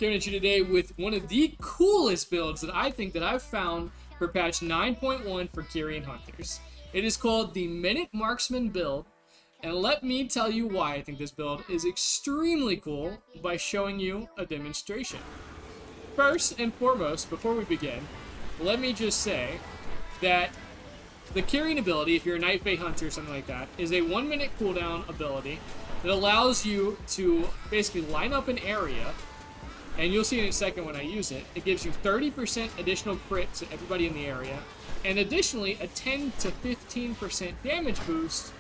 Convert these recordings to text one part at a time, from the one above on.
Coming at you today with one of the coolest builds that I think that I've found for patch 9.1 for Kyrian Hunters. It is called the Minute Marksman build, and let me tell you why I think this build is extremely cool by showing you a demonstration. First and foremost, before we begin, let me just say that the Kyrian ability, if you're a Night Fae Hunter or something like that, is a 1 minute cooldown ability that allows you to basically line up an area, and you'll see in a second when I use it. It gives you 30% additional crit to everybody in the area, and additionally a 10 to 15% damage boost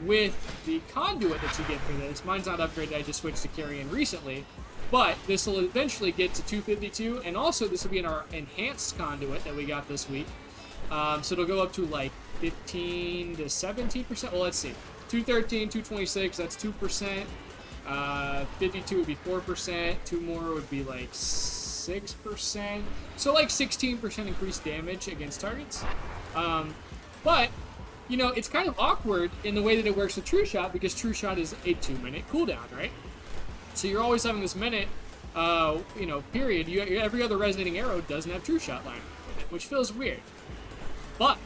with the conduit that you get for this. Mine's not upgraded, I just switched to Kyrian recently, but this will eventually get to 252, and also this will be in our enhanced conduit that we got this week. So it'll go up to like 15 to 17%. Well, let's see. 213, 226, that's 2%. 52 would be 4%. 2 more would be like 6%. So like 16% increased damage against targets. But, you know, it's kind of awkward in the way that it works with TRUESHOT, because TRUESHOT is a 2-minute cooldown, right? So you're always having this minute, you know, period. Every other resonating arrow doesn't have TRUESHOT line with it, which feels weird. But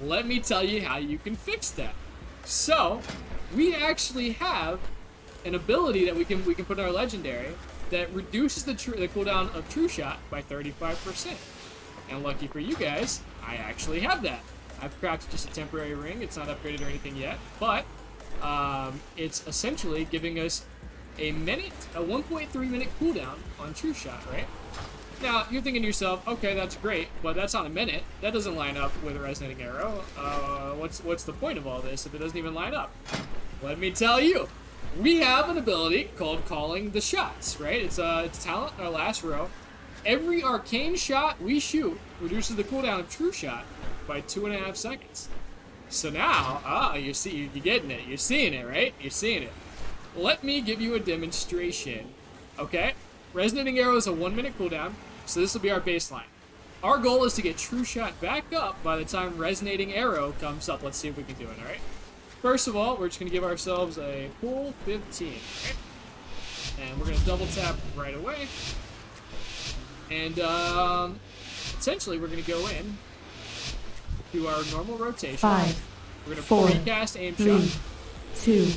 let me tell you how you can fix that. So we actually have an ability that we can put in our legendary that reduces the cooldown of TRUESHOT by 35%. And lucky for you guys, I actually have that. I've crafted just a temporary ring. It's not upgraded or anything yet, but it's essentially giving us a 1.3 minute cooldown on TRUESHOT, right? Now, you're thinking to yourself, okay, that's great, but that's on a minute. That doesn't line up with a resonating arrow. What's the point of all this if it doesn't even line up? Let me tell you. We have an ability called Calling the Shots, right? It's a talent in our last row. Every arcane shot we shoot reduces the cooldown of TRUESHOT by 2.5 seconds. So now, you're getting it. You're seeing it, right? You're seeing it. Let me give you a demonstration, okay? Resonating arrow is a 1 minute cooldown, so this will be our baseline. Our goal is to get TRUESHOT back up by the time resonating arrow comes up. Let's see if we can do it, all right? First of all, we're just going to give ourselves a full 15, right? And we're going to double tap right away. And essentially, we're going to go in to our normal rotation. 5, we're going to 4, precast aim 3, shot, 2,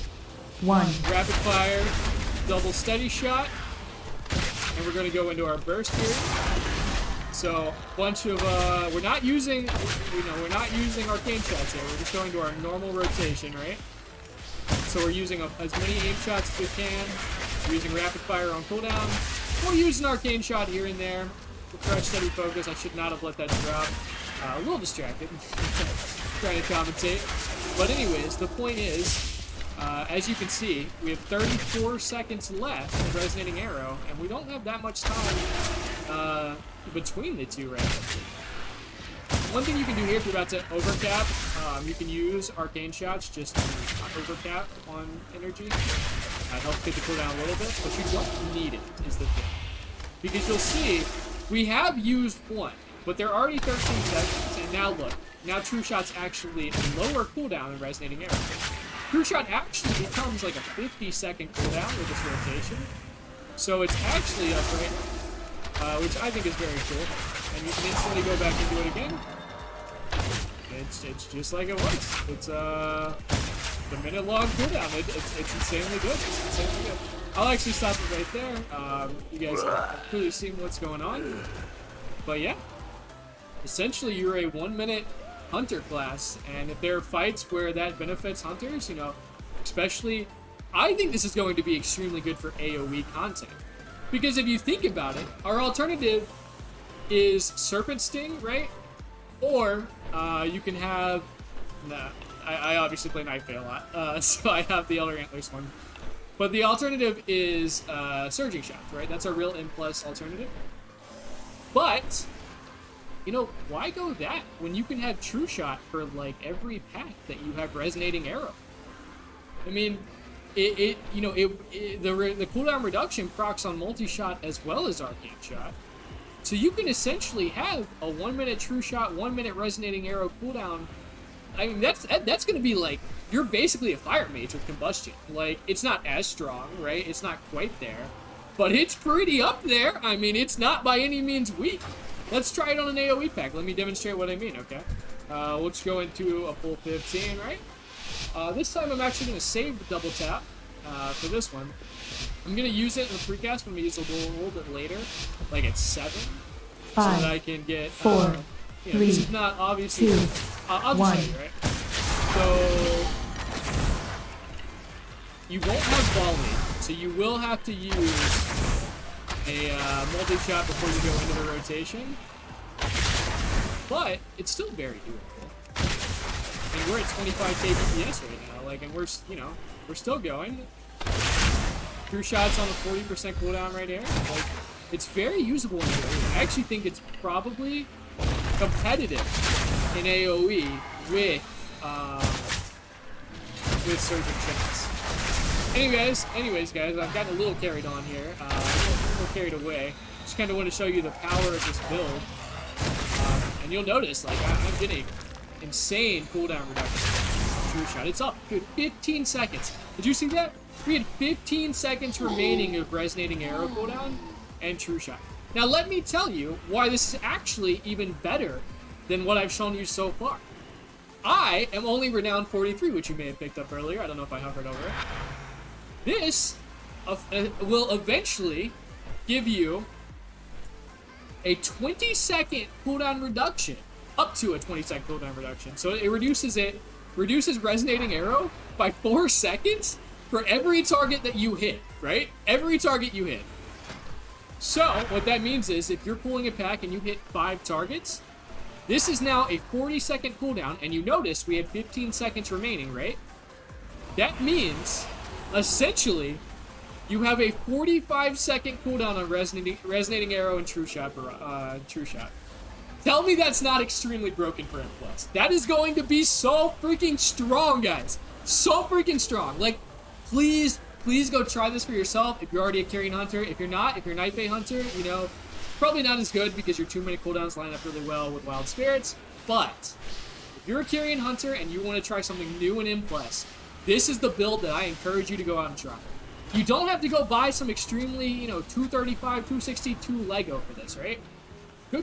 1. rapid fire, double steady shot, and we're going to go into our burst here. So, bunch of, we're not using arcane shots here. We're just going to our normal rotation, right? So we're using as many aim shots as we can. We're using rapid fire on cooldown. We'll use an arcane shot here and there. We'll try steady focus. I should not have let that drop. A little distracted. Trying to compensate. But anyways, the point is, as you can see, we have 34 seconds left of resonating arrow, and we don't have that much time between the two right now. One thing you can do here if you're about to overcap, you can use arcane shots just to overcap on energy. Help get the cooldown a little bit, but you don't need it, is the thing. Because you'll see, we have used one, but they're already 13 seconds, and now look, now TRUESHOT's actually a lower cooldown than resonating arrow. TRUESHOT actually becomes like a 50-second cooldown with this rotation, so it's actually up right now, which I think is very cool. And you can instantly go back and do it again. It's just like it was. It's the minute-long cooldown. It's insanely good. It's insanely good. I'll actually stop it right there. You guys have clearly seen what's going on, but yeah, essentially you're a 1 minute hunter class, and if there are fights where that benefits hunters, you know, especially, I think this is going to be extremely good for AoE content. Because if you think about it, our alternative is Serpent Sting, right? Or you can have, I obviously play Night Fae a lot, so I have the Elder Antlers one. But the alternative is Surging Shot, right? That's our real M+ alternative. But you know, why go that when you can have TRUESHOT for like every pack that you have resonating arrow? I mean, the cooldown reduction procs on multi-shot as well as arcane shot. So you can essentially have a 1 minute TRUESHOT, 1 minute resonating arrow cooldown. I mean, that's going to be like, you're basically a fire mage with combustion. Like, it's not as strong, right? It's not quite there. but it's pretty up there. I mean, it's not by any means weak. Let's try it on an AoE pack. Let me demonstrate what I mean, okay? Let's go into a full 15, right? This time I'm actually going to save the double tap for this one. I'm going to use it in the precast, but I'm going to use it a little bit later, like at 7. 5, so that I can get 4, you know, 3, this is not obviously 2, I'll just 1. show you, right? So you won't have volley, so you will have to use a multi-shot before you go into the rotation. But it's still very doable. I mean, we're at 25 kbps right now, like, and we're still going. True shots on a 40% cooldown right here. Like, it's very usable in AoE. I actually think it's probably competitive in AoE with surging shots. Anyways, guys, I've gotten a little carried on here. A little carried away. Just kind of want to show you the power of this build. And you'll notice, like, I'm getting insane cooldown reduction. True shot. It's up, dude. 15 seconds. Did you see that? We had 15 seconds remaining of resonating arrow cooldown and true shot. Now, let me tell you why this is actually even better than what I've shown you so far. I am only renowned 43, which you may have picked up earlier. I don't know if I hovered over it. This will eventually give you a 20-second cooldown reduction, up to a 20-second cooldown reduction. So it reduces resonating arrow by 4 seconds for every target that you hit, right? Every target you hit. So what that means is if you're pulling a pack and you hit 5 targets, this is now a 40-second cooldown, and you notice we had 15 seconds remaining, right? That means, essentially, you have a 45-second cooldown on resonating arrow and true shot. Tell me that's not extremely broken for M+. That is going to be so freaking strong, guys. So freaking strong. Like, please go try this for yourself if you're already a Kyrian hunter. If you're not, if you're a Night Bay hunter, you know, probably not as good because your 2-minute cooldowns line up really well with Wild Spirits. But if you're a Kyrian hunter and you want to try something new in M+, this is the build that I encourage you to go out and try. You don't have to go buy some extremely, 235, 262 Lego for this, right?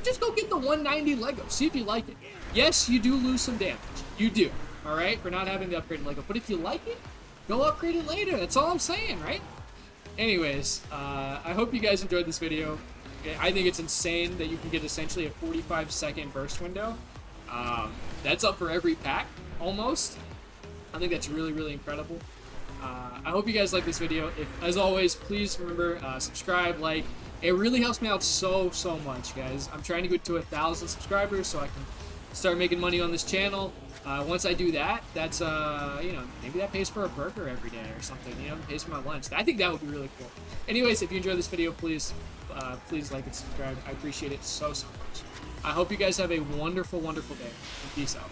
Just go get the 190 Lego. See if you like it. Yes, you do lose some damage. You do, all right, for not having the upgraded Lego. But if you like it, go upgrade it later. That's all I'm saying, right? Anyways, I hope you guys enjoyed this video. I think it's insane that you can get essentially a 45-second burst window. That's up for every pack, almost. I think that's really, really incredible. I hope you guys like this video. As always, please remember, subscribe, like. It really helps me out so much, guys. I'm trying to get to 1,000 subscribers so I can start making money on this channel. Once I do that, that's, maybe that pays for a burger every day or something, pays for my lunch. I think that would be really cool. Anyways, if you enjoyed this video, please like and subscribe. I appreciate it so much. I hope you guys have a wonderful, wonderful day. Peace out.